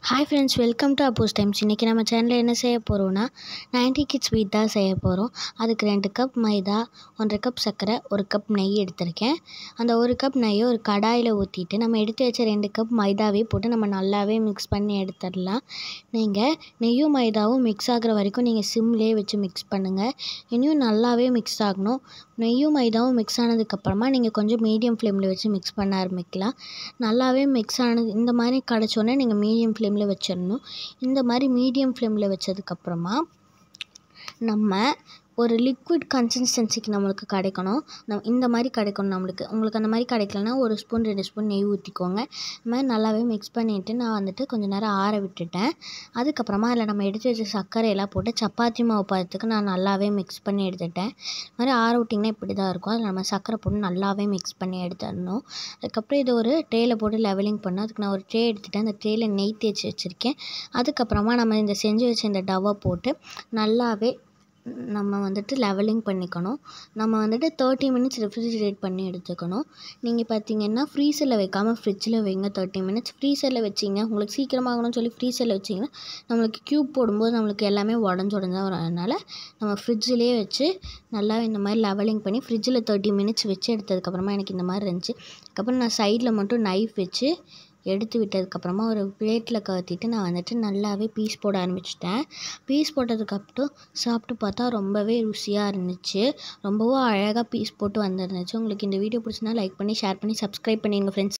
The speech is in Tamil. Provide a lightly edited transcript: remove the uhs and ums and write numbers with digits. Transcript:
Hi friends, welcome to Appu's Times. இன்றைக்கி நம்ம சேனலில் என்ன செய்ய போகிறோன்னா 90 கிட்ஸ் ஸ்வீட் தான் செய்ய போகிறோம். அதுக்கு 2 கப் மைதா, 1 கப் சர்க்கரை, 1 கப் நெய் எடுத்திருக்கேன். அந்த 1 கப் நெய்யை ஒரு கடாயில் ஊற்றிட்டு நம்ம எடுத்து வச்ச 2 கப் மைதாவே போட்டு நம்ம நல்லாவே மிக்ஸ் பண்ணி எடுத்துடலாம். நீங்கள் நெய்யும் மைதாவும் மிக்ஸ் ஆகிற வரைக்கும் நீங்கள் சிம்லேயே வச்சு மிக்ஸ் பண்ணுங்கள். இன்னும் நல்லாவே மிக்ஸ் ஆகணும். நெய்யும் மைதாவும் மிக்ஸ் ஆனதுக்கப்புறமா நீங்கள் கொஞ்சம் மீடியம் ஃப்ளேமில் வச்சு மிக்ஸ் பண்ண ஆரம்பிக்கலாம். நல்லாவே மிக்ஸ் ஆனது இந்த மாதிரி கிடச்சோன்னே நீங்கள் மீடியம் ஃப்ளேமில் வச்சிடணும். இந்த மாதிரி மீடியம் ஃப்ளேமில் வச்சதுக்கப்புறமா நம்ம ஒரு லிக்விட் கன்சிஸ்டன்சிக்கு நம்மளுக்கு கிடைக்கணும். இந்த மாதிரி கிடைக்கணும் நம்மளுக்கு. உங்களுக்கு அந்த மாதிரி கிடைக்கலன்னா 1 ஸ்பூன் 2 ஸ்பூன் நெய் ஊற்றிக்கோங்க. இந்த மாதிரி நல்லாவே மிக்ஸ் பண்ணிவிட்டு நான் வந்துட்டு கொஞ்சம் நேரம் ஆற விட்டுட்டேன். அதுக்கப்புறமா அதில் நம்ம எடுத்து வச்ச சர்க்கரையெல்லாம் போட்டு சப்பாத்தி மாவு பதத்துக்கு நான் நல்லாவே மிக்ஸ் பண்ணி எடுத்துட்டேன். இது மாதிரி ஆற விட்டிங்கன்னா இப்படி தான் இருக்கும். அதில் நம்ம சர்க்கரை போட்டு நல்லாவே மிக்ஸ் பண்ணி எடுத்துடணும். அதுக்கப்புறம் இதை ஒரு ட்ரேயில் போட்டு லெவலிங் பண்ணோம். அதுக்கு நான் ஒரு ட்ரே எடுத்துகிட்டேன். அந்த ட்ரேயில் நெய் தேய்ச்சி வச்சுருக்கேன். அதுக்கப்புறமா நம்ம இந்த செஞ்சு வச்ச இந்த டவ்வை போட்டு நல்லாவே நம்ம வந்துட்டு லெவலிங் பண்ணிக்கணும். நம்ம வந்துட்டு 30 மினிட்ஸ் ரெஃப்ரிஜிரேட் பண்ணி எடுத்துக்கணும். நீங்கள் பார்த்தீங்கன்னா ஃப்ரீசரில் வைக்காமல் ஃப்ரிட்ஜில் வைங்க. 30 மினிட்ஸ் ஃப்ரீசரில் வச்சிங்க, உங்களுக்கு சீக்கிரமாகணும்னு சொல்லி ஃப்ரீசரில் வச்சிங்கன்னா நம்மளுக்கு க்யூப் போடும்போது நம்மளுக்கு எல்லாமே உடஞ்சி தான் வரும். அதனால் நம்ம ஃப்ரிட்ஜிலே வச்சு நல்லா இந்த மாதிரி லெவலிங் பண்ணி ஃப்ரிட்ஜில் 30 மினிட்ஸ் வச்சு எடுத்ததுக்கப்புறமா எனக்கு இந்த மாதிரி இருந்துச்சு. அதுக்கப்புறம் நான் சைடில் மட்டும் நைஃப் வச்சு எடுத்து விட்டதுக்கப்புறமா ஒரு பிளேட்டில் கவுத்திட்டு நான் வந்துட்டு நல்லாவே பீஸ் போட ஆரம்பிச்சிட்டேன். பீஸ் போட்டதுக்கப்புறம் சாப்பிட்டு பார்த்தா ரொம்பவே ருசியாக இருந்துச்சு. ரொம்பவும் அழகாக பீஸ் போட்டு வந்துருந்துச்சு. உங்களுக்கு இந்த வீடியோ பிடிச்சினா லைக் பண்ணி, ஷேர் பண்ணி, சப்ஸ்கிரைப் பண்ணிடுங்க ஃப்ரெண்ட்ஸ்.